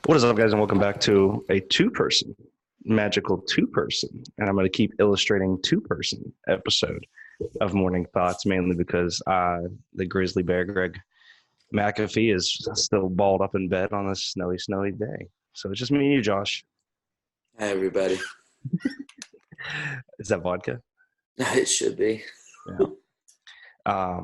What is up, guys, and welcome back to a magical two-person, and I'm going to keep illustrating two-person episode of Morning Thoughts, mainly because the grizzly bear, Greg McAfee, is still balled up in bed on this snowy day. So it's just me and you, Josh. Hi, everybody. Is that vodka? It should be. Yeah.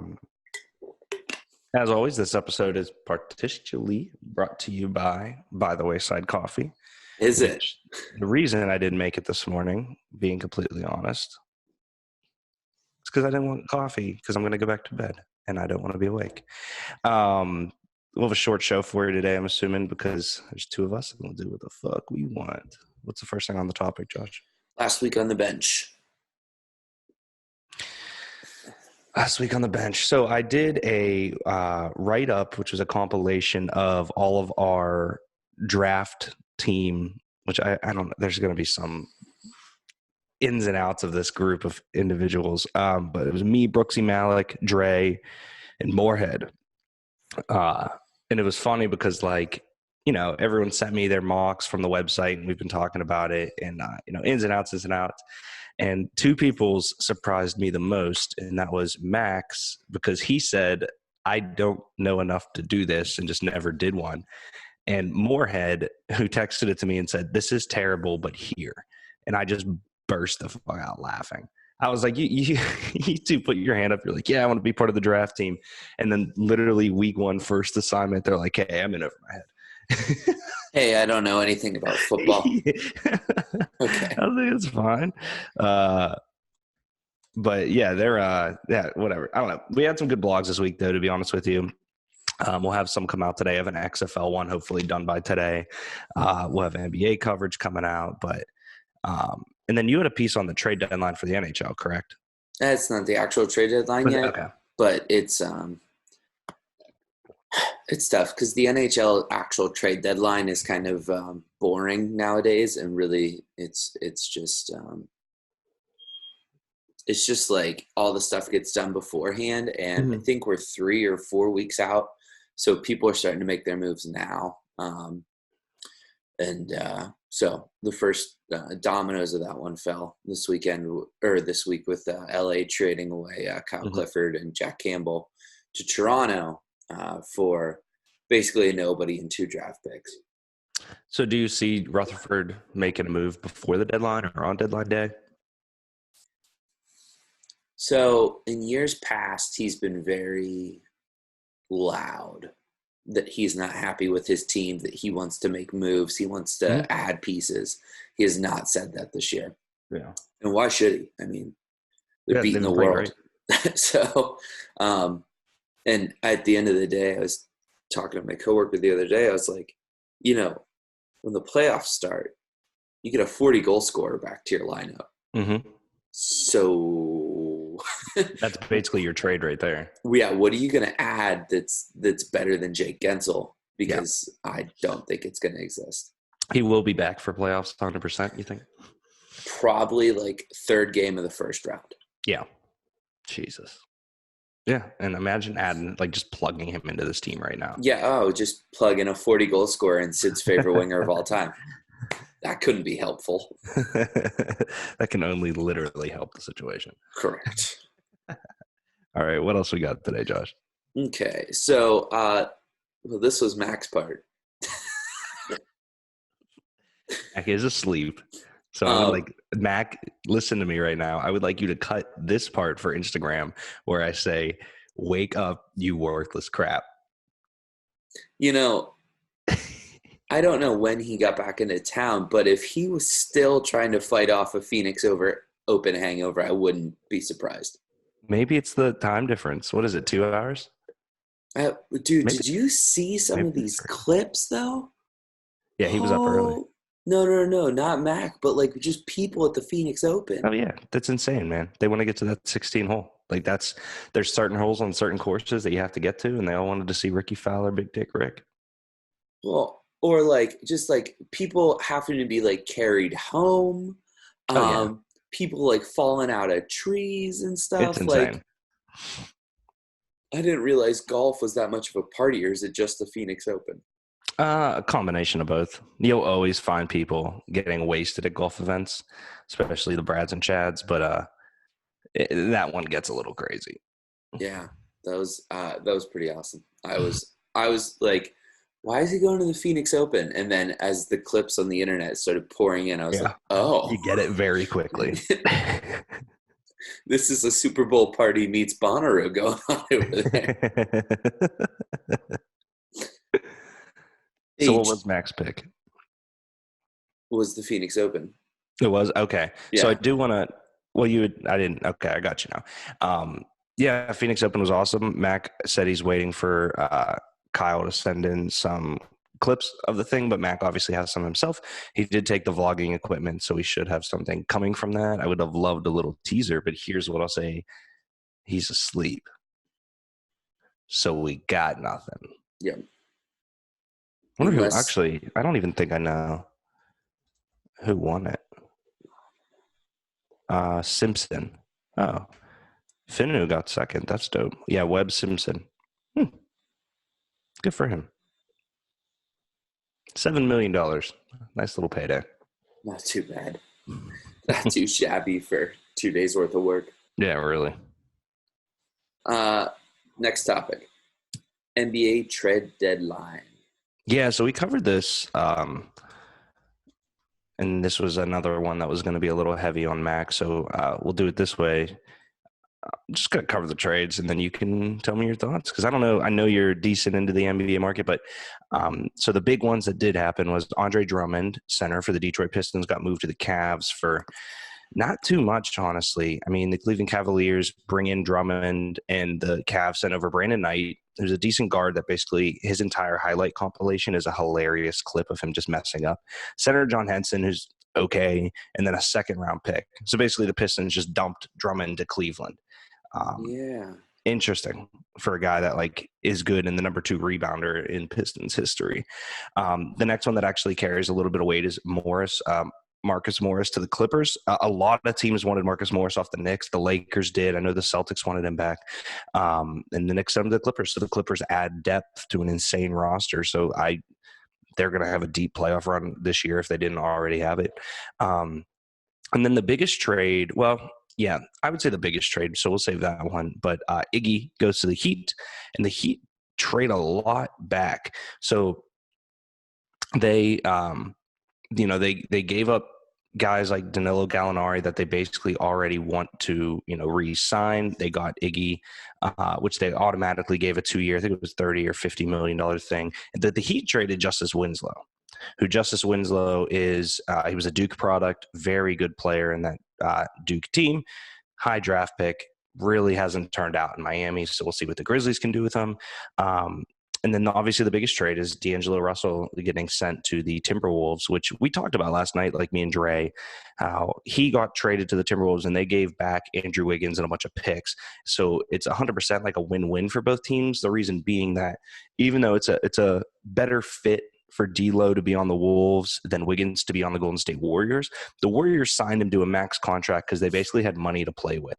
As always, this episode is partially brought to you by the Wayside Coffee. Is it? The reason I didn't make it this morning, being completely honest, is because I didn't want coffee because I'm going to go back to bed and I don't want to be awake. We'll have a short show for you today, I'm assuming, because there's two of us and we'll do what the fuck we want. What's the first thing on the topic, Josh? Last week on the bench. Last week on the bench. So I did a write-up, which was a compilation of all of our draft team, which I don't know. There's going to be some ins and outs of this group of individuals. But it was me, Brooksy Malik, Dre, and Moorhead. And it was funny because, everyone sent me their mocks from the website, and we've been talking about it, and, ins and outs. And two people's surprised me the most, and that was Max, because he said, I don't know enough to do this, and just never did one. And Moorhead, who texted it to me and said, this is terrible, but here. And I just burst the fuck out laughing. I was like, you two put your hand up. You're like, yeah, I want to be part of the draft team. And then literally week one, first assignment, they're like, hey, I'm in over my head. Hey, I don't know anything about football. Okay. I think it's fine. But yeah, they're whatever. I don't know. We had some good blogs this week, though, to be honest with you. We'll have some come out today. I have an XFL one hopefully done by today. We'll have NBA coverage coming out, but and then you had a piece on the trade deadline for the NHL, correct? It's not the actual trade deadline yet, okay. But it's tough because the NHL actual trade deadline is kind of boring nowadays, and really it's just like all the stuff gets done beforehand, and I think we're 3 or 4 weeks out, so people are starting to make their moves now, so the first dominoes of that one fell this week with LA trading away Kyle Clifford and Jack Campbell to Toronto for basically a nobody and 2 draft picks. So do you see Rutherford making a move before the deadline or on deadline day? So in years past, he's been very loud that he's not happy with his team, that he wants to make moves, he wants to add pieces. He has not said that this year. Yeah. And why should he? I mean, they're beating the world. So, and at the end of the day, I was talking to my coworker the other day. I was like, when the playoffs start, you get a 40 goal scorer back to your lineup. Mm-hmm. So that's basically your trade right there. Yeah. What are you going to add that's better than Jake Gensel? Because I don't think it's going to exist. He will be back for playoffs 100%, you think? Probably like third game of the first round. Yeah. Jesus. Yeah, and imagine adding, just plugging him into this team right now. Yeah, just plug in a 40-goal scorer and Sid's favorite winger of all time. That couldn't be helpful. That can only literally help the situation. Correct. All right, what else we got today, Josh? Okay, so this was Mac's part. Mac is asleep. So Mac, listen to me right now. I would like you to cut this part for Instagram where I say, wake up, you worthless crap. I don't know when he got back into town, but if he was still trying to fight off a Phoenix Open hangover, I wouldn't be surprised. Maybe it's the time difference. What is it, 2 hours? Dude, did you see some of these clips, though? Yeah, he was up early. No, not Mac, but just people at the Phoenix Open. Oh yeah, that's insane, man. They want to get to that 16 hole. There's certain holes on certain courses that you have to get to, and they all wanted to see Ricky Fowler, Big Dick Rick. Well, or people having to be carried home. People falling out of trees and stuff. It's insane. I didn't realize golf was that much of a party, or is it just the Phoenix Open? A combination of both. You'll always find people getting wasted at golf events, especially the Brads and Chads, but that one gets a little crazy. Yeah, that was pretty awesome. I was like, why is he going to the Phoenix Open? And then as the clips on the internet started pouring in, I was like, oh, you get it very quickly. This is a Super Bowl party meets Bonnaroo going on over there. So what was Mac's pick? Was the Phoenix Open. It was? Okay. Yeah. So I do want to, I didn't, okay, I got you now. Yeah, Phoenix Open was awesome. Mac said he's waiting for Kyle to send in some clips of the thing, but Mac obviously has some himself. He did take the vlogging equipment, so we should have something coming from that. I would have loved a little teaser, but here's what I'll say. He's asleep. So we got nothing. Yeah. I wonder who actually, I don't even think I know who won it. Simpson. Oh. Finu got second. That's dope. Yeah, Webb Simpson. Good for him. $7 million. Nice little payday. Not too bad. Not too shabby for 2 days worth of work. Yeah, really. Next topic. NBA trade deadline. Yeah, so we covered this, and this was another one that was going to be a little heavy on Mac, so we'll do it this way. I'm just going to cover the trades, and then you can tell me your thoughts, because I don't know. I know you're decent into the NBA market, but so the big ones that did happen was Andre Drummond, center for the Detroit Pistons, got moved to the Cavs for not too much, honestly. I mean, the Cleveland Cavaliers bring in Drummond, and the Cavs sent over Brandon Knight. There's a decent guard that basically his entire highlight compilation is a hilarious clip of him just messing up. Center John Henson, who's okay, and then a second-round pick. So basically the Pistons just dumped Drummond to Cleveland. Interesting for a guy that like is good and the number 2 rebounder in Pistons history. The next one that actually carries a little bit of weight is Morris. Marcus Morris to the Clippers. A lot of teams wanted Marcus Morris off the Knicks. The Lakers did. I know the Celtics wanted him back. And the Knicks sent him to the Clippers. So the Clippers add depth to an insane roster. So they're going to have a deep playoff run this year if they didn't already have it. And then the biggest trade, well, yeah, I would say the biggest trade. So we'll save that one. But Iggy goes to the Heat, and the Heat trade a lot back. So they, they gave up guys like Danilo Gallinari that they basically already want to, re-sign. They got Iggy, which they automatically gave a 2-year, I think it was $30 or $50 million thing. The Heat traded Justice Winslow, who Justice Winslow is, he was a Duke product, very good player in that Duke team, high draft pick, really hasn't turned out in Miami, so we'll see what the Grizzlies can do with him. And then obviously the biggest trade is D'Angelo Russell getting sent to the Timberwolves, which we talked about last night, like me and Dre, how he got traded to the Timberwolves and they gave back Andrew Wiggins and a bunch of picks. So it's 100% like a win-win for both teams. The reason being that even though it's a better fit for D'Lo to be on the Wolves than Wiggins to be on the Golden State Warriors, the Warriors signed him to a max contract because they basically had money to play with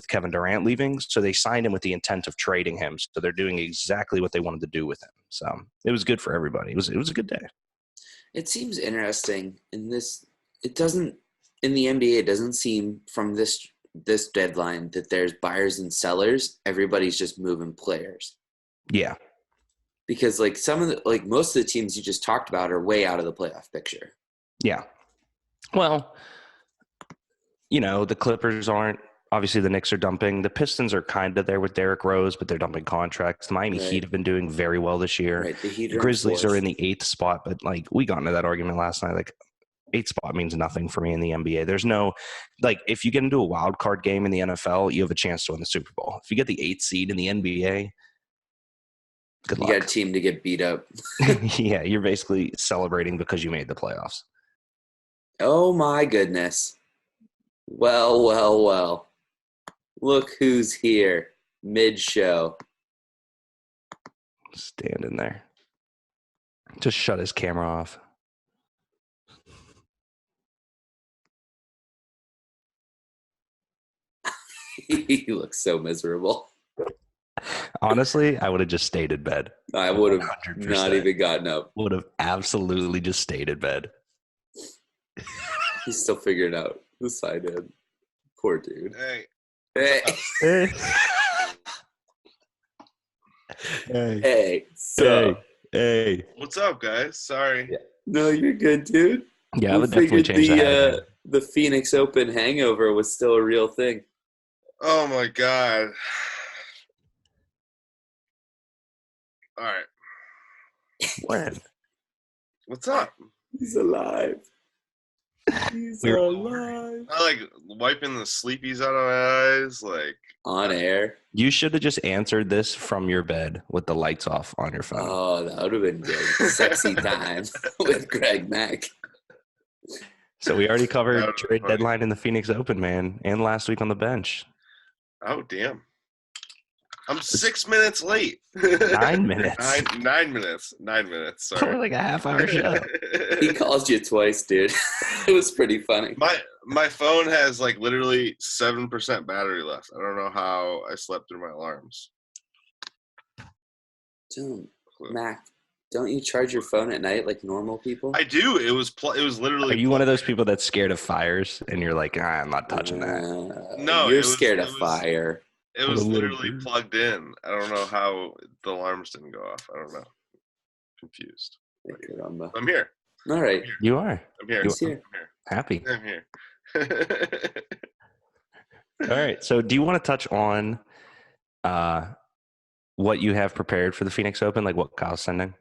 Kevin Durant leaving. So they signed him with the intent of trading him. So they're doing exactly what they wanted to do with him. So it was good for everybody. It was a good day. It seems interesting in this. It doesn't in the NBA. It doesn't seem from this deadline that there's buyers and sellers. Everybody's just moving players. Yeah. Because most of the teams you just talked about are way out of the playoff picture. Yeah. Well, the Clippers aren't. Obviously, the Knicks are dumping. The Pistons are kind of there with Derrick Rose, but they're dumping contracts. The Miami Heat have been doing very well this year. Right. The Grizzlies are in the 8th spot, but we got into that argument last night. 8th spot means nothing for me in the NBA. There's no, if you get into a wild card game in the NFL, you have a chance to win the Super Bowl. If you get the 8th seed in the NBA, good luck. You got a team to get beat up. Yeah, you're basically celebrating because you made the playoffs. Oh, my goodness. Well. Look who's here mid-show. Standing there. Just shut his camera off. He looks so miserable. Honestly, I would have just stayed in bed. I would have not even gotten up. Would have absolutely just stayed in bed. He's still figuring out the side end. Poor dude. Hey. Hey. Hey. So. Hey. What's up, guys? Sorry. Yeah. No, you're good, dude. Yeah, I would definitely change the Phoenix Open hangover was still a real thing. Oh my god. All right. When? What's up? He's alive. He's alive. I like wiping the sleepies out of my eyes, like on air. You should have just answered this from your bed with the lights off on your phone. Oh, that would have been good. Sexy time with Greg Mack. So we already covered trade deadline in the Phoenix Open, man, and last week on the bench. Oh, damn. I'm 6 minutes late. 9 minutes. 9 minutes. 9 minutes. Sorry. Like a half-hour show. He called you twice, dude. It was pretty funny. My phone has like literally 7% battery left. I don't know how I slept through my alarms. Dude, Mac, don't you charge your phone at night like normal people? I do. It was literally. Are you one of those people that's scared of fires and you're like, I'm not touching that? No, you're scared of fire. It was literally plugged in. I don't know how the alarms didn't go off. I don't know. Confused. I'm here. All right. You are. I'm here. He's here. I'm here. Happy. I'm here. All right. So do you want to touch on what you have prepared for the Phoenix Open, like what Kyle's sending?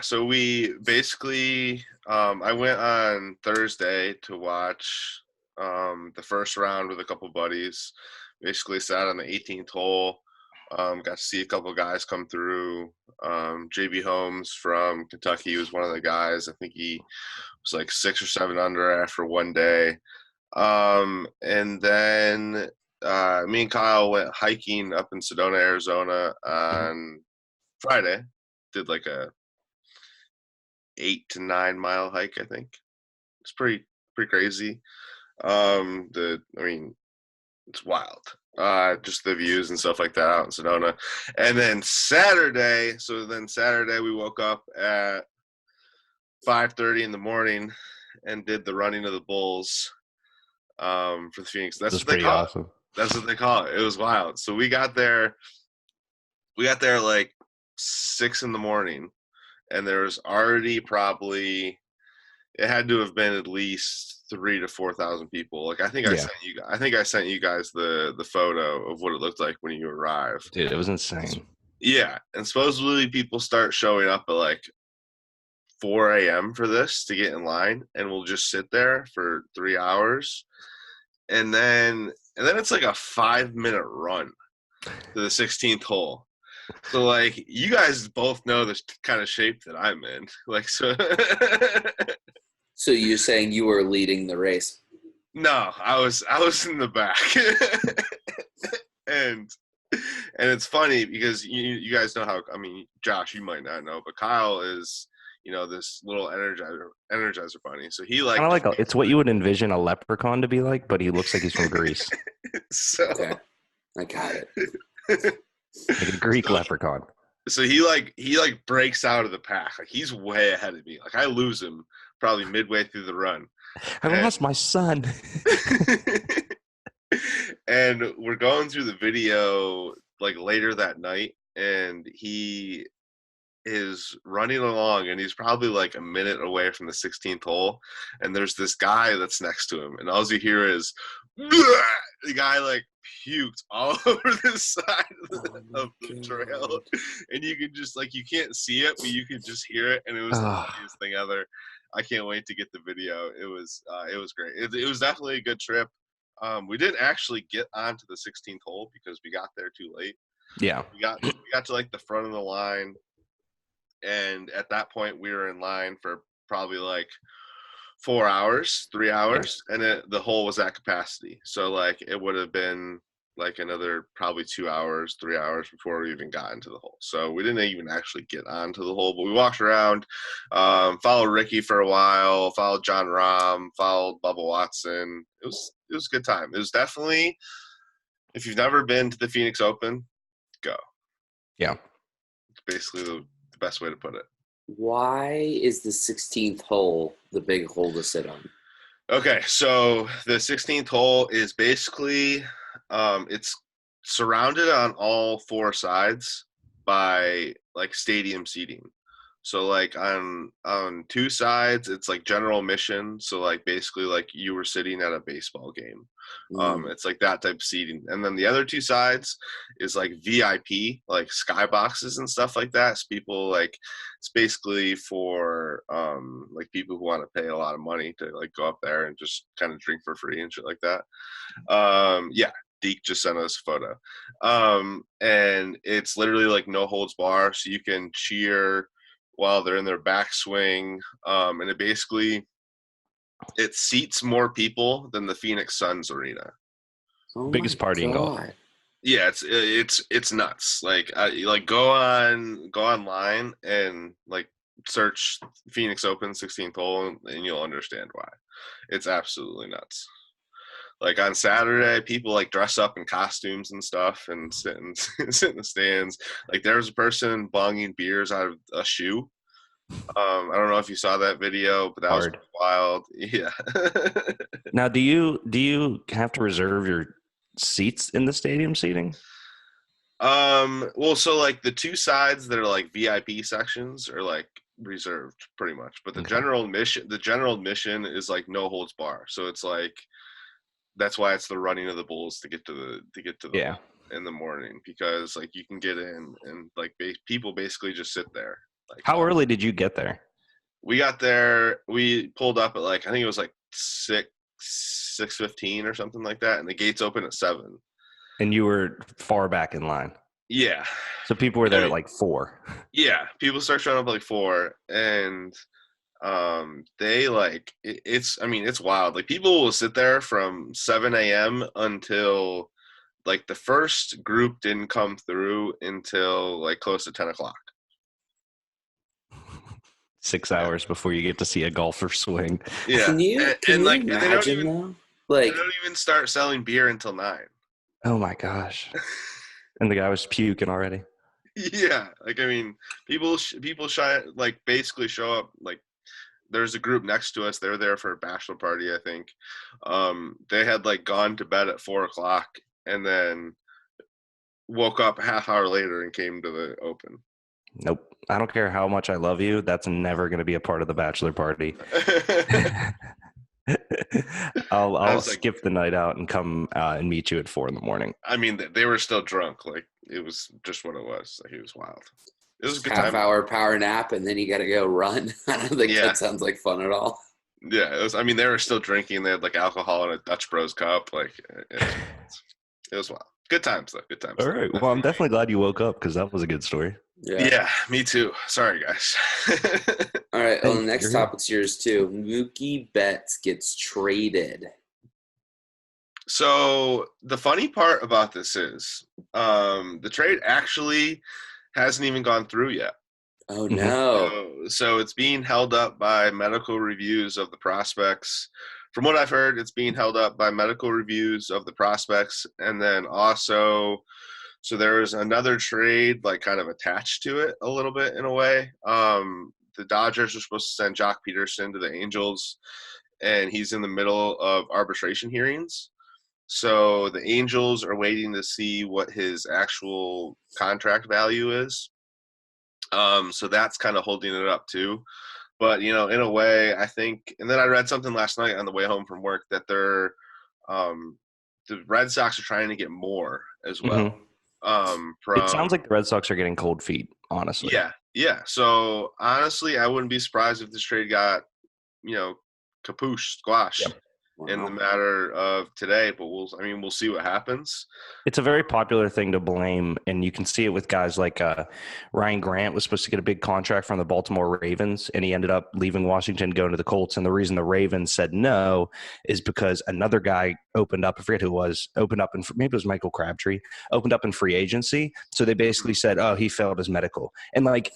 So we basically I went on Thursday to watch the first round with a couple buddies. Basically sat on the 18th hole. Got to see a couple guys come through. JB Holmes from Kentucky was one of the guys. I think he was like 6 or 7 under after one day. And then me and Kyle went hiking up in Sedona, Arizona on Friday. Did like a 8 to 9 mile hike, I think. It's pretty crazy. It's wild. Just the views and stuff like that out in Sedona. And then Saturday we woke up at 5:30 in the morning and did the running of the bulls for the Phoenix. That's what they call it. That's what they call it. It was wild. So we got there like 6 in the morning, and there was already probably, it had to have been at least 3,000 to 4,000 people. Like I think I sent you guys the photo of what it looked like when you arrived. Dude, it was insane. Yeah, and supposedly people start showing up at like 4 a.m. for this to get in line, and we'll just sit there for 3 hours, and then it's like a 5-minute run to the 16th hole. So like you guys both know the kind of shape that I'm in. Like so. So you're saying you were leading the race? No, I was in the back. and it's funny because you guys know how, Josh, you might not know, but Kyle is, this little energizer bunny. So he like, kind of like it's what you would envision a leprechaun to be like, but he looks like he's from Greece. So okay. I got it. Like a Greek leprechaun. So he breaks out of the pack. Like he's way ahead of me. Like I lose him probably midway through the run. I lost my son. And we're going through the video like later that night, and he is running along, and he's probably like a minute away from the 16th hole, and there's this guy that's next to him, and all you hear is the guy like puked all over the side of the trail, and you can just like, you can't see it, but you can just hear it, and it was the funniest thing ever. I can't wait to get the video. It was great. It was definitely a good trip. We didn't actually get onto the 16th hole because we got there too late. Yeah, we got to like the front of the line, and at that point we were in line for probably like 3 hours, and the hole was at capacity. So like it would have been like another probably 2 hours, 3 hours before we even got into the hole. So we didn't even actually get onto the hole, but we walked around, followed Ricky for a while, followed John Rahm, followed Bubba Watson. It was a good time. It was definitely If you've never been to the Phoenix Open, go. Yeah. It's basically the best way to put it. Why is the 16th hole the big hole to sit on? Okay, so the 16th hole is basically it's surrounded on all four sides by like stadium seating. So like on two sides it's like general admission, so like basically like you were sitting at a baseball game. It's like that type of seating. And then the other two sides is like VIP, like skyboxes and stuff like that. So people like it's basically for like people who want to pay a lot of money to like go up there and just kind of drink for free and shit like that. Yeah, Deke just sent us a photo. And it's literally like no holds bar, so you can cheer while they're in their backswing. And it seats more people than the Phoenix Suns arena. Oh biggest party in golf. Yeah, it's nuts. Like go online and like search Phoenix Open 16th hole and you'll understand why. It's absolutely nuts. Like on Saturday, people like dress up in costumes and stuff and sit in the stands. Like there was a person bonging beers out of a shoe. I don't know if you saw that video, but that was wild. Yeah. Now, do you have to reserve your seats in the stadium seating? Well, so like the two sides that are like VIP sections are like reserved pretty much, but the general admission is like no holds bar. So it's like that's why it's the running of the bulls to get to the in the morning, because like you can get in and like people basically just sit there. Like, how early did you get there? We got there. We pulled up at like I think it was like 6:15 or something like that, and the gates open at 7. And you were far back in line. Yeah. So people were there at like 4. Yeah, people start showing up at like 4, and they like it's wild. Like people will sit there from 7 a.m. until like the first group didn't come through until like close to 10 o'clock. 6 hours before you get to see a golfer swing. Yeah. Can you imagine though? Like they don't even start selling beer until 9. Oh my gosh. And the guy was puking already. Yeah, like I mean, people like basically show up. Like there's a group next to us. They're there for a bachelor party, I think. They had like gone to bed at 4 o'clock and then woke up a half hour later and came to the Open. Nope. I don't care how much I love you. That's never going to be a part of the bachelor party. I'll skip the night out and come and meet you at 4 a.m. I mean, they were still drunk. Like it was just what it was. Like it was wild. It was a good half-hour power nap, and then you got to go run. I don't think that sounds like fun at all. Yeah, it was. I mean, they were still drinking. They had like alcohol in a Dutch Bros cup. Like it was wild. Good times though. Good times. All right. Well, I'm definitely glad you woke up because that was a good story. Yeah, me too. Sorry, guys. All right. Well, the next topic's yours too. Mookie Betts gets traded. So the funny part about this is the trade actually hasn't even gone through yet. Oh, no. So it's being held up by medical reviews of the prospects. From what I've heard, it's being held up by medical reviews of the prospects. And then also, so there's another trade like kind of attached to it a little bit in a way. The Dodgers are supposed to send Jock Peterson to the Angels, and he's in the middle of arbitration hearings. So the Angels are waiting to see what his actual contract value is. So that's kind of holding it up too. But, you know, in a way, I think – and then I read something last night on the way home from work that they're the Red Sox are trying to get more as well. It sounds like the Red Sox are getting cold feet, honestly. Yeah. So, honestly, I wouldn't be surprised if this trade got, you know, squashed. Yep. In the matter of today, but we'll see what happens. It's a very popular thing to blame, and you can see it with guys like Ryan Grant was supposed to get a big contract from the Baltimore Ravens, and he ended up leaving Washington, going to the Colts. And the reason the Ravens said no is because another guy opened up, I forget who it was, maybe it was Michael Crabtree, opened up in free agency. So they basically said, oh, he failed his medical. And like,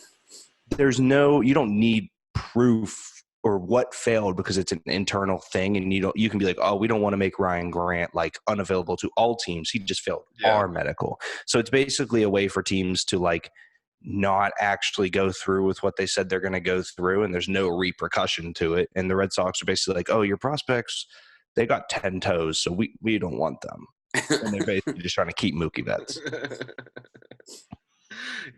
you don't need proof or what failed because it's an internal thing, and you can be like, oh, we don't want to make Ryan Grant like unavailable to all teams. He just failed our medical. So it's basically a way for teams to like not actually go through with what they said they're going to go through, and there's no repercussion to it. And the Red Sox are basically like, oh, your prospects, they got 10 toes, so we don't want them. And they're basically just trying to keep Mookie Betts.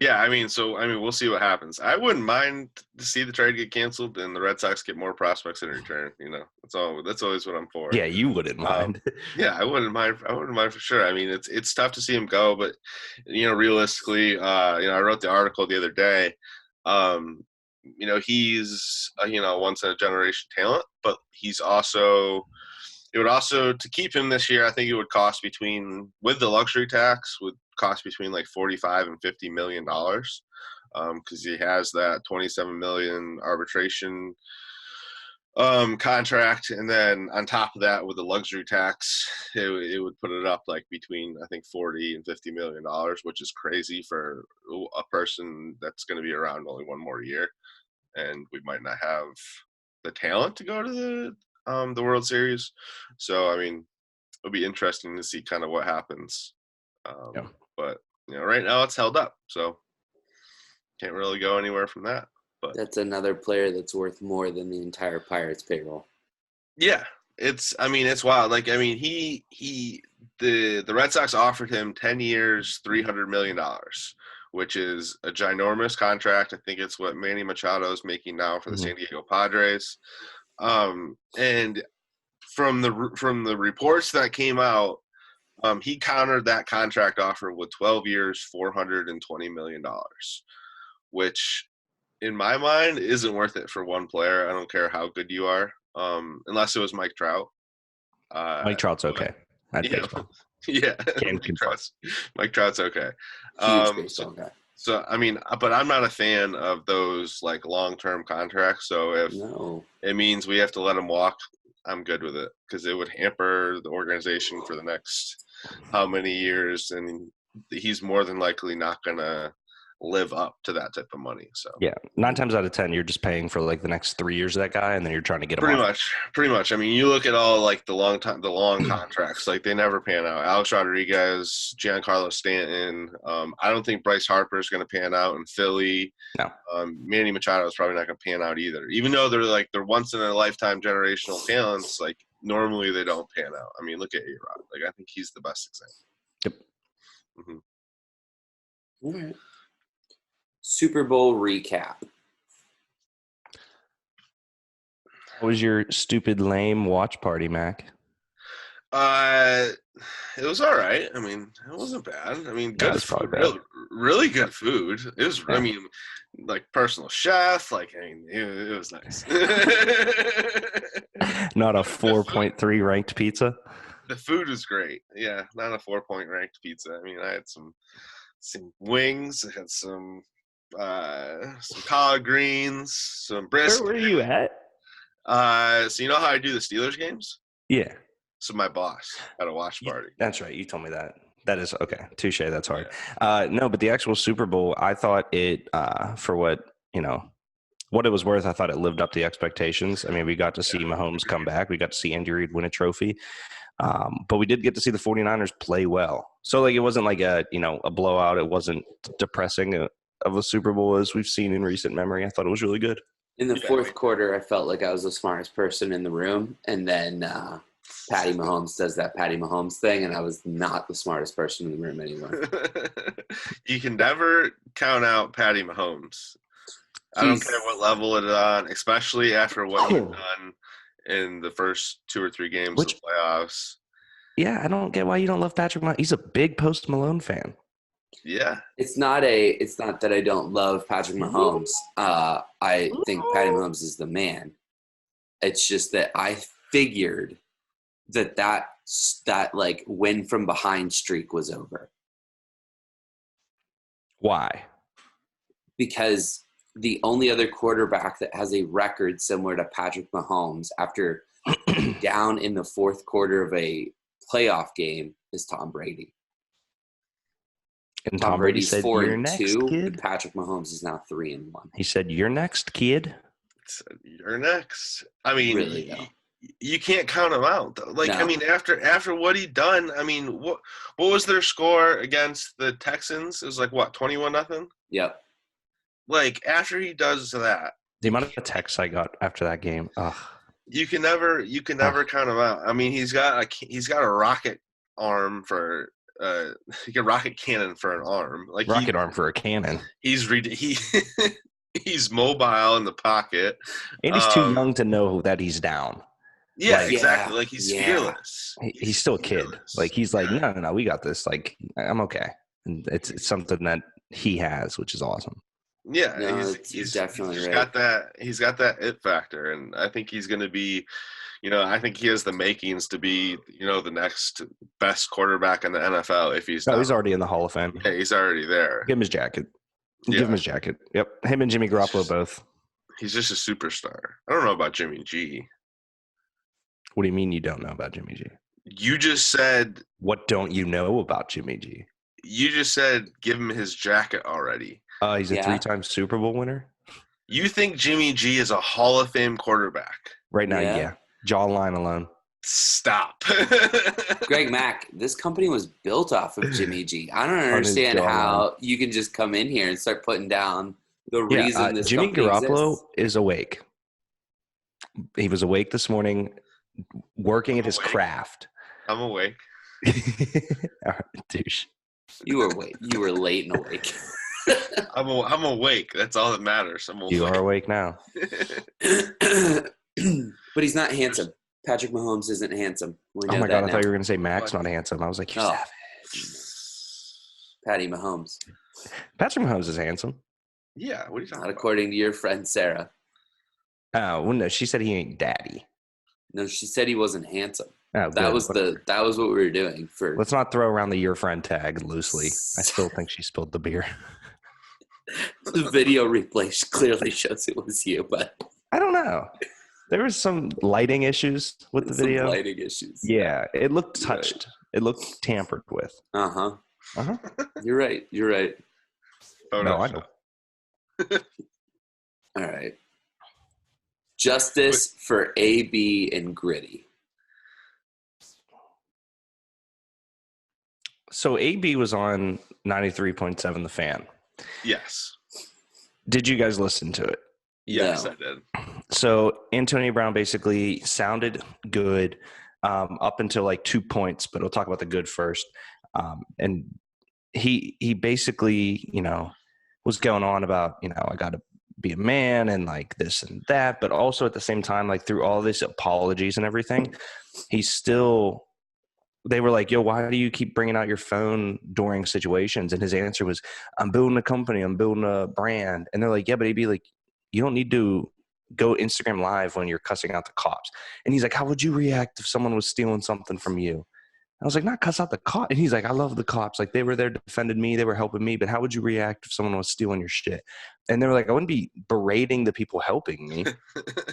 Yeah, I mean, we'll see what happens. I wouldn't mind to see the trade get canceled and the Red Sox get more prospects in return. You know, that's always what I'm for. Yeah, you wouldn't mind. Yeah, I wouldn't mind. I wouldn't mind for sure. I mean, it's tough to see him go, but you know, realistically, I wrote the article the other day. You know, he's once in a generation talent, but he's also. It would also, to keep him this year, I think it would cost with the luxury tax, would cost between like $45 and $50 million, because he has that $27 million arbitration contract, and then on top of that, with the luxury tax, it would put it up like between I think $40 and $50 million, which is crazy for a person that's going to be around only one more year, and we might not have the talent to go to the World Series. So, I mean, it'll be interesting to see kind of what happens. But, you know, right now it's held up. So, can't really go anywhere from that. But that's another player that's worth more than the entire Pirates payroll. Yeah. It's wild. Like, I mean, the Red Sox offered him 10 years, $300 million, which is a ginormous contract. I think it's what Manny Machado is making now for the San Diego Padres. And from the reports that came out, he countered that contract offer with 12 years, $420 million, which in my mind isn't worth it for one player. I don't care how good you are, unless it was Mike Trout. Mike Trout's okay. Yeah, Mike Trout's okay. Huge baseball guy. So, I mean, but I'm not a fan of those, like, long-term contracts. So if it means we have to let him walk, I'm good with it, because it would hamper the organization for the next how many years, and he's more than likely not going to live up to that type of money. So yeah, 9 times out of 10, you're just paying for like the next 3 years of that guy, and then you're trying to get him pretty much. I mean, you look at all like the long contracts, like they never pan out. Alex Rodriguez, Giancarlo Stanton. I don't think Bryce Harper is going to pan out in Philly. No. Manny Machado is probably not going to pan out either. Even though they're once in a lifetime generational talents, like normally they don't pan out. I mean, look at A-Rod. Like, I think he's the best example. Yep. Mm-hmm. All right. Super Bowl recap. What was your stupid, lame watch party, Mac? It was all right. I mean, it wasn't bad. I mean, good food, really good food. It was. Yeah. I mean, like personal chef. Like, I mean, it was nice. Not a 4.3 ranked pizza. The food was great. Yeah, not a 4-point ranked pizza. I mean, I had some wings. I had some collard greens, some brisket. Where were you at? So you know how I do the Steelers games? Yeah. So my boss had a watch party. That's right. You told me that. That is okay. Touche. That's hard. Yeah. No, but the actual Super Bowl, I thought it for what it was worth. I thought it lived up to the expectations. I mean, we got to see Mahomes come back. We got to see Andy Reid win a trophy. But we did get to see the 49ers play well. So like it wasn't like a blowout. It wasn't depressing of a Super Bowl as we've seen in recent memory. I thought it was really good. In the fourth quarter, I felt like I was the smartest person in the room, and then Patty Mahomes does that Patty Mahomes thing, and I was not the smartest person in the room anymore. You can never count out Patty Mahomes. I don't care what level it is on, especially after what he's done in the first 2 or 3 games of the playoffs. Yeah, I don't get why you don't love Patrick Mahomes. He's a big Post Malone fan. Yeah. It's not that I don't love Patrick Mahomes. I think Patty Mahomes is the man. It's just that I figured that like win from behind streak was over. Why? Because the only other quarterback that has a record similar to Patrick Mahomes after down in the fourth quarter of a playoff game is Tom Brady. And Tom Brady said, "You're next, kid." Patrick Mahomes is now 3-1. He said, "You're next, kid." You're next. I mean, really, you can't count him out. Like, No. I mean, after what he done, I mean, what was their score against the Texans? It was like what, 21-0. Yep. Like after he does that, the amount of texts I got after that game. Ugh. You can never count him out. I mean, he's got a rocket arm for like a rocket cannon for an arm, like rocket arm for a cannon. He's mobile in the pocket, and he's too young to know that he's down. Yeah, like, exactly. Like he's fearless. He's still a kid. Like he's like, no, we got this. Like I'm okay. And it's something that he has, which is awesome. Yeah, no, he's definitely right. He's got that it factor, and I think he's going to be, I think he has the makings to be, the next best quarterback in the NFL if he's. No, he's already in the Hall of Fame. Yeah, he's already there. Give him his jacket. Give him his jacket. Yep, him and Jimmy Garoppolo both. He's just a superstar. I don't know about Jimmy G. What do you mean you don't know about Jimmy G? You just said. What don't you know about Jimmy G? You just said give him his jacket already. He's a 3-time Super Bowl winner. You think Jimmy G is a Hall of Fame quarterback? Right now, yeah. Jawline alone. Stop. Greg Mack, this company was built off of Jimmy G. I don't understand how you can just come in here and start putting down the reason this Jimmy company Garoppolo exists. is awake. He was awake this morning working at his craft. I'm awake. All right, douche. You were late and awake. I'm awake. That's all that matters. I'm awake. You are awake now. But he's not handsome. Patrick Mahomes isn't handsome. Oh my God, I thought you were going to say Mac's not handsome. I was like, you savage. Patty Mahomes. Patrick Mahomes is handsome. Yeah, what are you talking Not about? according to your friend Sarah. Oh, well, no, she said he ain't daddy. No, she said he wasn't handsome. Oh, that was what we were doing for. Let's not throw around the your friend tag loosely. I still think she spilled the beer. The video replay clearly shows it was you, but I don't know. There was some lighting issues with the video. Lighting issues. Yeah, it looked touched. Right. It looked tampered with. You're right. Oh no, I know. All right. Justice for AB and Gritty. So AB was on 93.7 The Fan. Yes. Did you guys listen to it? Yes, no. I did. So Antonio Brown basically sounded good up until like 2 points, but we'll talk about the good first. And he basically, was going on about, I got to be a man and like this and that, but also at the same time, like through all this apologies and everything, they were like, yo, why do you keep bringing out your phone during situations? And his answer was, I'm building a company. I'm building a brand. And they're like, yeah, but he'd be like, you don't need to go Instagram live when you're cussing out the cops. And he's like, how would you react if someone was stealing something from you? I was like, not cuss out the cops. And he's like, I love the cops. Like, they were there, defended me. They were helping me. But how would you react if someone was stealing your shit? And they were like, I wouldn't be berating the people helping me.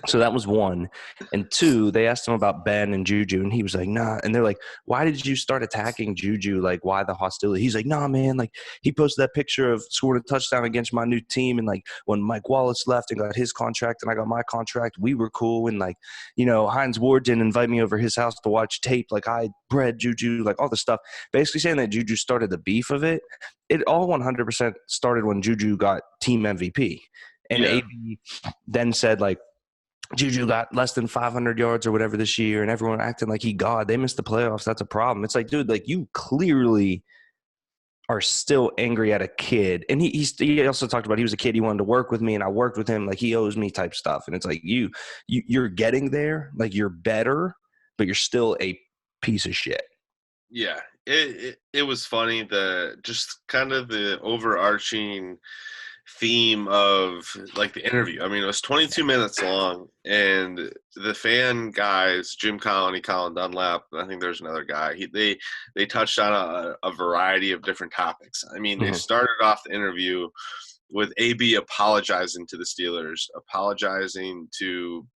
So that was one. And two, they asked him about Ben and Juju. And he was like, nah. And they're like, why did you start attacking Juju? Like, why the hostility? He's like, nah, man. Like, he posted that picture of scoring a touchdown against my new team. And like, when Mike Wallace left and got his contract and I got my contract, we were cool. And like, Hines Ward didn't invite me over his house to watch tape. Like, I bred Juju, like all this stuff. Basically saying that Juju started the beef of it. It all 100% started when Juju got team MVP. And AB then said, like, Juju got less than 500 yards or whatever this year, and everyone acting like he God. They missed the playoffs. That's a problem. It's like, dude, like, you clearly are still angry at a kid. And he also talked about he was a kid. He wanted to work with me, and I worked with him. Like, he owes me type stuff. And it's like, you're getting there. Like, you're better, but you're still a piece of shit. Yeah. It was funny, just kind of the overarching theme of like the interview. I mean, it was 22 minutes long, and the fan guys, Jim Colony, Colin Dunlap, I think there's another guy, they touched on a variety of different topics. I mean, they started off the interview with AB apologizing to the Steelers, apologizing to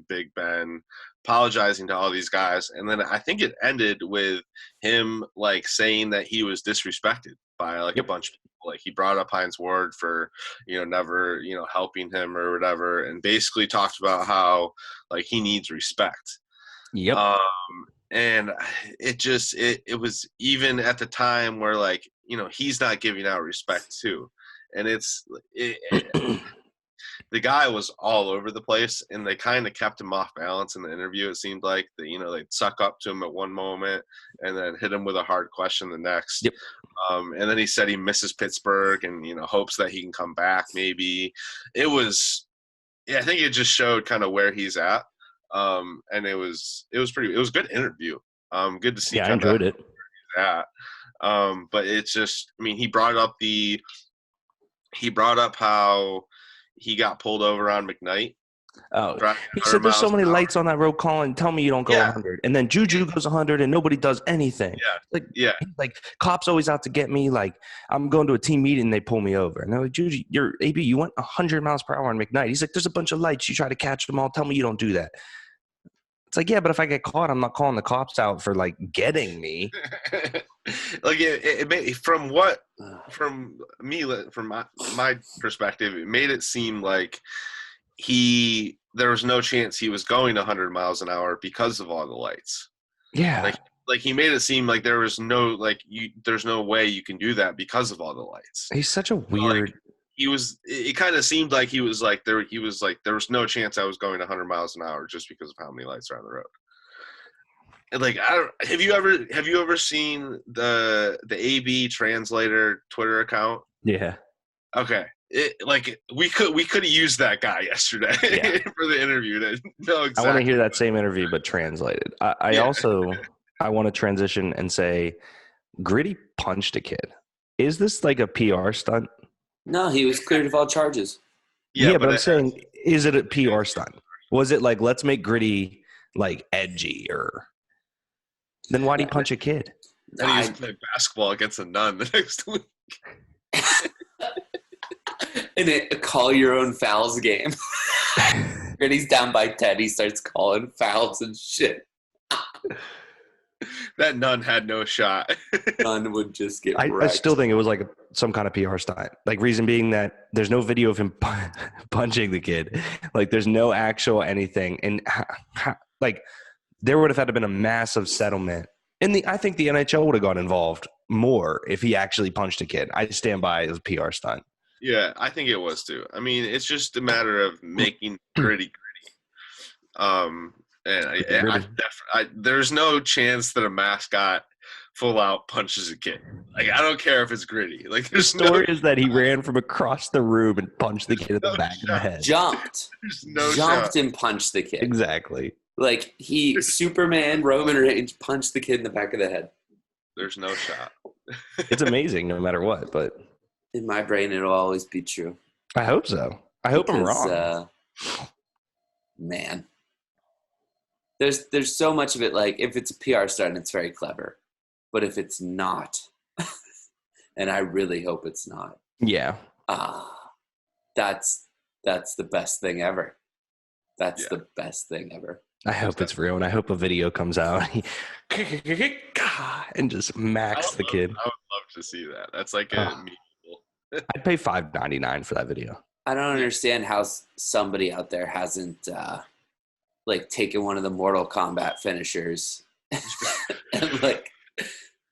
Big Ben, apologizing to all these guys. And then I think it ended with him like saying that he was disrespected by like a bunch of people. Like he brought up Hines Ward for, never, helping him or whatever, and basically talked about how like he needs respect. Yep. And it was even at the time where like, he's not giving out respect too. And the guy was all over the place, and they kind of kept him off balance in the interview. It seemed like that, they'd suck up to him at one moment and then hit him with a hard question the next. Yep. And then he said he misses Pittsburgh and, hopes that he can come back. Maybe I think it just showed kind of where he's at. And it was a good interview. Good to see. Yeah, I enjoyed it. But it's just, he brought up how he got pulled over on McKnight. Oh, he said there's so many lights on that road calling, tell me you don't go 100. And then Juju goes 100 and nobody does anything. Like cops always out to get me. Like I'm going to a team meeting and they pull me over. And they're like, Juju, you went 100 miles per hour on McKnight. He's like, there's a bunch of lights. You try to catch them all. Tell me you don't do that. It's like, yeah, but if I get caught, I'm not calling the cops out for like getting me. Like from my perspective, it made it seem like there was no chance he was going 100 miles an hour because of all the lights. Yeah. Like he made it seem like there was no, there's no way you can do that because of all the lights. He's such a weird. It kind of seemed like there was no chance I was going 100 miles an hour just because of how many lights are on the road. And like, have you ever seen the AB translator Twitter account? Yeah. Okay. We could have used that guy yesterday for the interview to know exactly. I want to hear that same interview, but translated. I want to transition and say, Gritty punched a kid. Is this like a PR stunt? No, he was cleared of all charges. Yeah, but I'm saying, is it a PR stunt? Was it like, let's make Gritty like edgy, or then why'd he punch a kid? And he was playing basketball against a nun the next week. In a call your own fouls game. Gritty's down by 10. He starts calling fouls and shit. That nun had no shot. Nun would just get wrecked. I still think it was like some kind of PR stunt. Like, reason being that there's no video of him punching the kid. Like, there's no actual anything. And like, there would have had to been a massive settlement. And I think the NHL would have got involved more if he actually punched a kid. I stand by it as a PR stunt. Yeah, I think it was too. I mean, it's just a matter of making gritty. There's no chance that a mascot full out punches a kid. Like, I don't care if it's Gritty. Like, the story is that he ran from across the room and punched the kid in the back of the head. Jumped and punched the kid. Exactly. Like, Superman, Roman Reigns punched the kid in the back of the head. There's no shot. It's amazing no matter what, but in my brain, it'll always be true. I hope so. I hope I'm wrong. Man. There's so much of it, like, if it's a PR stunt, it's very clever. But if it's not, and I really hope it's not. Yeah. That's the best thing ever. That's the best thing ever. I hope it's real, and I hope a video comes out and just max the kid. I would love to see that. That's like a meaningful. I'd pay $5.99 for that video. I don't understand how somebody out there hasn't taken one of the Mortal Kombat finishers and like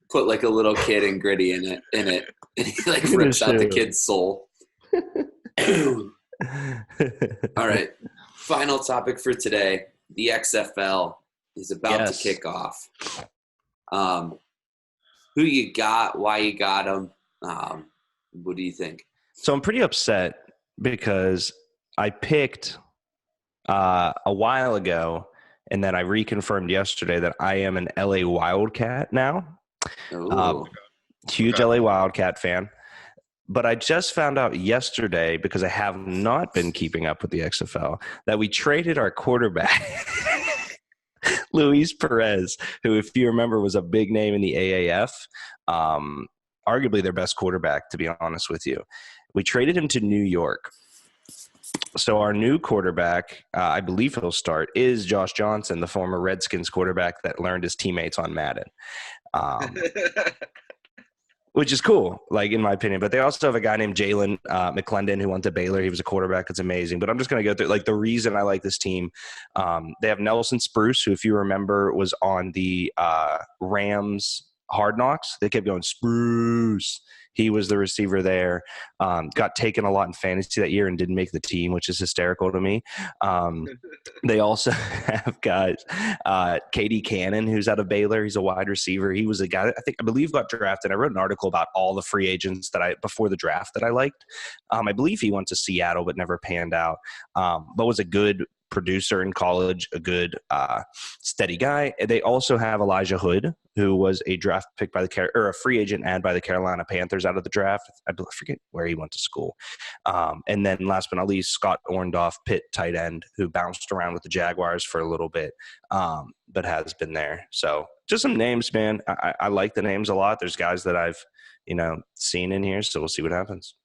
put like a little kid and Gritty in it, and he like rips out the kid's soul. All right. Final topic for today. The XFL is about to kick off. Who you got? Why you got them? What do you think? So I'm pretty upset because I picked a while ago, and then I reconfirmed yesterday that I am an LA Wildcat now. Huge LA Wildcat fan. But I just found out yesterday, because I have not been keeping up with the XFL, that we traded our quarterback, Luis Perez, who, if you remember, was a big name in the AAF, arguably their best quarterback, to be honest with you. We traded him to New York. So our new quarterback, I believe he'll start, is Josh Johnson, the former Redskins quarterback that learned his teammates on Madden. which is cool, like in my opinion. But they also have a guy named Jalen McClendon who went to Baylor. He was a quarterback. It's amazing. But I'm just going to go through like the reason I like this team. They have Nelson Spruce, who, if you remember, was on the Rams Hard Knocks. They kept going Spruce. He was the receiver there. Got taken a lot in fantasy that year and didn't make the team, which is hysterical to me. They also have guys, KD Cannon, who's out of Baylor. He's a wide receiver. He was a guy that I believe got drafted. I wrote an article about all the free agents before the draft that I liked. I believe he went to Seattle but never panned out, but was a good producer in college, a good steady guy. They also have Elijah Hood, who was a draft pick or a free agent ad by the Carolina Panthers out of the draft. I forget where he went to school. And then last but not least, Scott Orndorff, Pitt tight end, who bounced around with the Jaguars for a little bit, but has been there. So just some names, man. I like the names a lot. There's guys that I've, seen in here, so we'll see what happens.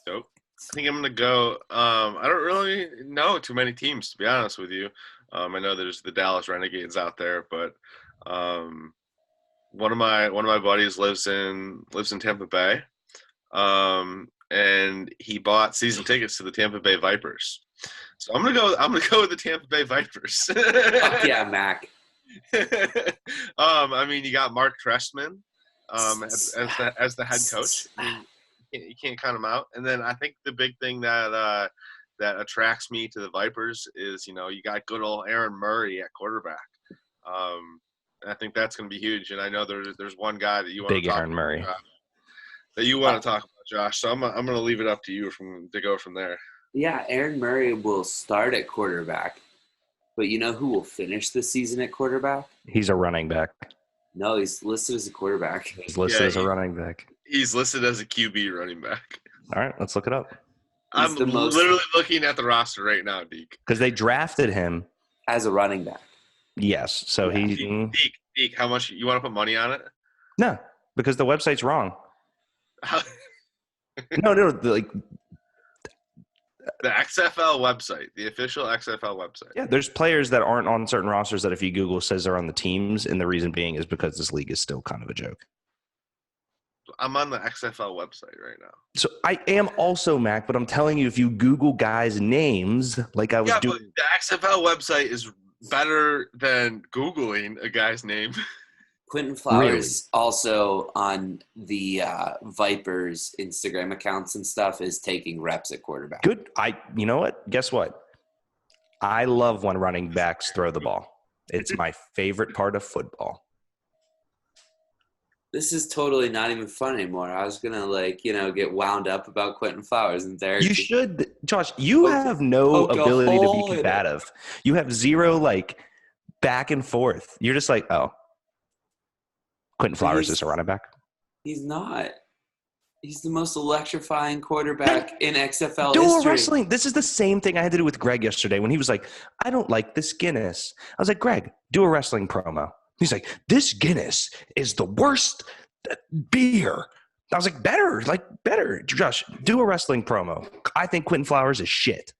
Dope. I think I'm going to go. I don't really know too many teams, to be honest with you. I know there's the Dallas Renegades out there, but one of my buddies lives in Tampa Bay, and he bought season tickets to the Tampa Bay Vipers. So I'm gonna go with the Tampa Bay Vipers. Fuck yeah, Mac. I mean, you got Mark Trestman as the head coach. I mean, you can't count them out. And then I think the big thing that attracts me to the Vipers is, you got good old Aaron Murray at quarterback. I think that's going to be huge. And I know there's one guy that you want to talk Aaron Murray about, that you want to talk about, Josh. So I'm going to leave it up to you to go from there. Yeah, Aaron Murray will start at quarterback, but you know who will finish the season at quarterback? He's a running back. No, he's listed as a quarterback. He's listed as a running back. He's listed as a QB running back. All right, let's look it up. I'm literally looking at the roster right now, Deke. Because they drafted him as a running back. Yes, so he. Deke, how much you want to put money on it? No, because the website's wrong. No, like the XFL website, the official XFL website. Yeah, there's players that aren't on certain rosters that if you Google says they're on the teams, and the reason being is because this league is still kind of a joke. I'm on the XFL website right now. So I am also, Mac, but I'm telling you, if you Google guys' names, like I was doing. But the XFL website is better than Googling a guy's name. Quentin Flowers also on the Vipers Instagram accounts and stuff is taking reps at quarterback. Good. You know what? Guess what? I love when running backs throw the ball. It's my favorite part of football. This is totally not even fun anymore. I was gonna get wound up about Quentin Flowers and Derek. You should, Josh. You have no ability to be combative. You have zero back and forth. You're just like, oh, Quentin Flowers is a running back. He's not. He's the most electrifying quarterback in XFL history. Do a wrestling. This is the same thing I had to do with Greg yesterday when he was like, I don't like this Guinness. I was like, Greg, do a wrestling promo. He's like, this Guinness is the worst beer. I was like, better. Josh, do a wrestling promo. I think Quentin Flowers is shit.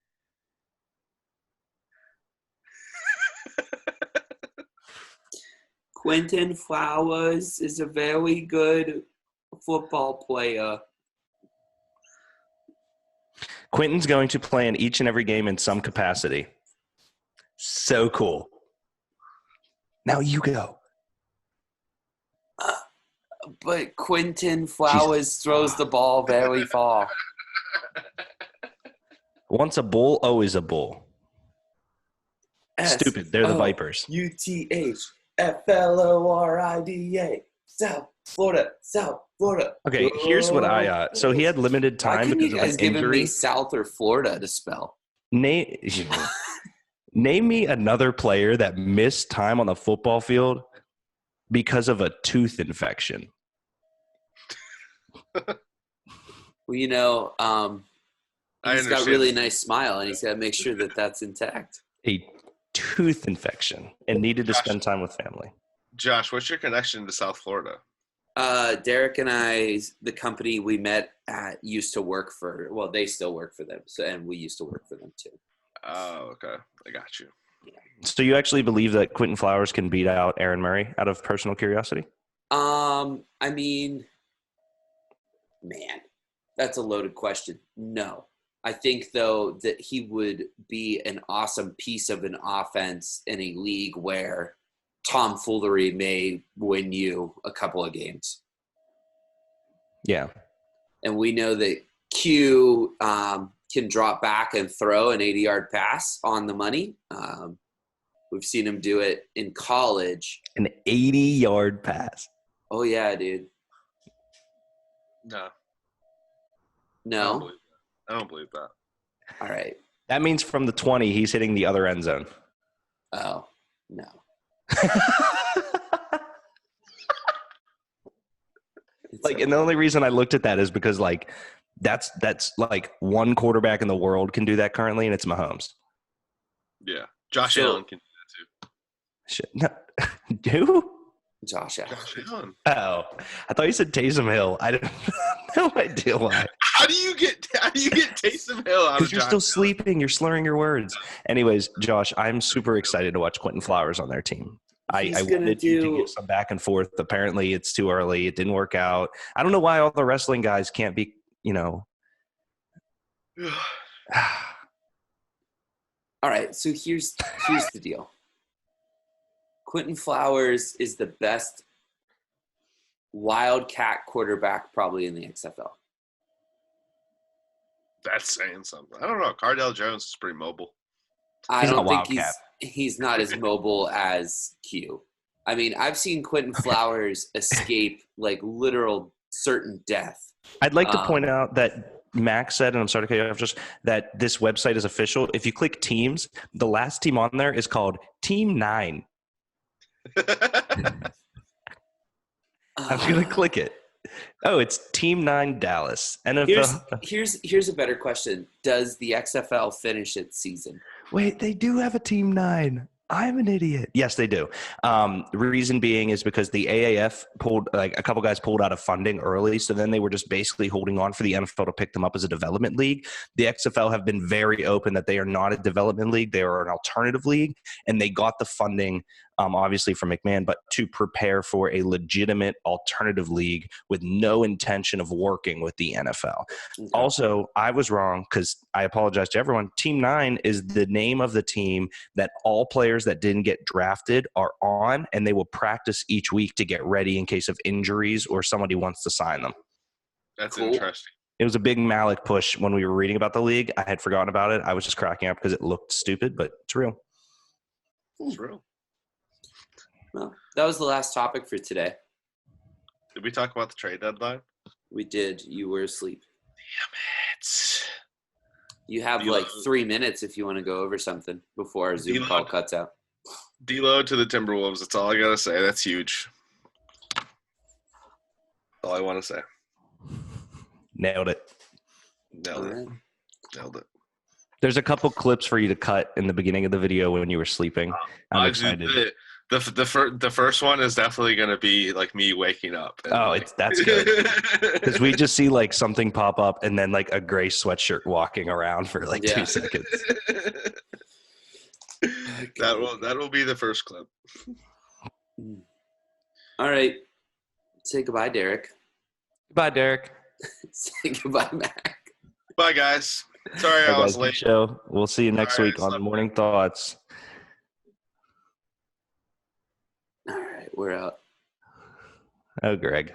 Quentin Flowers is a very good football player. Quentin's going to play in each and every game in some capacity. So cool. Now you go. But Quentin Flowers throws the ball very far. Once a bull, always a bull. Stupid. They're the Vipers. UTHFLORIDA. South Florida. Okay, here's what so he had limited time because of an injury. Me South or Florida to spell. Name me another player that missed time on the football field because of a tooth infection. Well, he's got a really nice smile, and he's got to make sure that that's intact. A tooth infection and needed to spend time with family. Josh, what's your connection to South Florida? Derek and I, the company we met at, used to work for. Well, they still work for them, and we used to work for them too. Oh, okay. I got you. Yeah. So you actually believe that Quentin Flowers can beat out Aaron Murray out of personal curiosity? I mean, Man, that's a loaded question. No. I think, though, that he would be an awesome piece of an offense in a league where tomfoolery may win you a couple of games. Yeah. And we know that Q can drop back and throw an 80-yard pass on the money. We've seen him do it in college. An 80-yard pass. Oh, yeah, dude. No. No? I don't believe that. All right. That means from the 20, he's hitting the other end zone. Oh, no. Like, and the only reason I looked at that is because, like, that's like one quarterback in the world can do that currently, and it's Mahomes. Yeah. Josh Allen can do that too. Shit. No. Who? Josh Allen. Josh Allen. Oh, I thought you said Taysom Hill. I didn't no idea why. How do you get Taysom Hill out of Because you're Josh still sleeping. You're slurring your words. Anyways, Josh, I'm super excited to watch Quentin Flowers on their team. I wanted you to get some back and forth. Apparently, it's too early. It didn't work out. I don't know why all the wrestling guys can't be, All right, so here's the deal. Quentin Flowers is the best Wildcat quarterback probably in the XFL. That's saying something. I don't know. Cardell Jones is pretty mobile. I don't think he's not as mobile as Q. I mean, I've seen Quentin Flowers escape like literal certain death. I'd like to point out that Max said, and I'm sorry to cut you off, just that this website is official. If you click teams, the last team on there is called Team 9. I'm going to click it. Oh, it's Team 9 Dallas. NFL. Here's a better question. Does the XFL finish its season? Wait, they do have a Team 9. I'm an idiot. Yes, they do. Reason being is because the AAF pulled, like, a couple guys pulled out of funding early, so then they were just basically holding on for the NFL to pick them up as a development league. The XFL have been very open that they are not a development league. They are an alternative league, and they got the funding, obviously from McMahon, but to prepare for a legitimate alternative league with no intention of working with the NFL. Okay. Also, I was wrong because I apologize to everyone. Team 9 is the name of the team that all players that didn't get drafted are on, and they will practice each week to get ready in case of injuries or somebody wants to sign them. That's cool. Interesting. It was a big Malik push when we were reading about the league. I had forgotten about it. I was just cracking up because it looked stupid, but it's real. It's real. Well, that was the last topic for today. Did we talk about the trade deadline? We did. You were asleep. Damn it. You have like 3 minutes if you want to go over something before our Zoom call cuts out. Deload to the Timberwolves. That's all I got to say. That's huge. That's all I want to say. Nailed it. Nailed it. There's a couple clips for you to cut in the beginning of the video when you were sleeping. I'm excited. The first one is definitely going to be like me waking up. That's good. Because we just see like something pop up and then like a gray sweatshirt walking around for like 2 seconds. That will be the first clip. All right. Say goodbye, Derek. Goodbye, Derek. Say goodbye, Mac. Bye, guys. Sorry I was late. Show. We'll see you next week on Morning Thoughts. All right, we're out. Oh, Greg.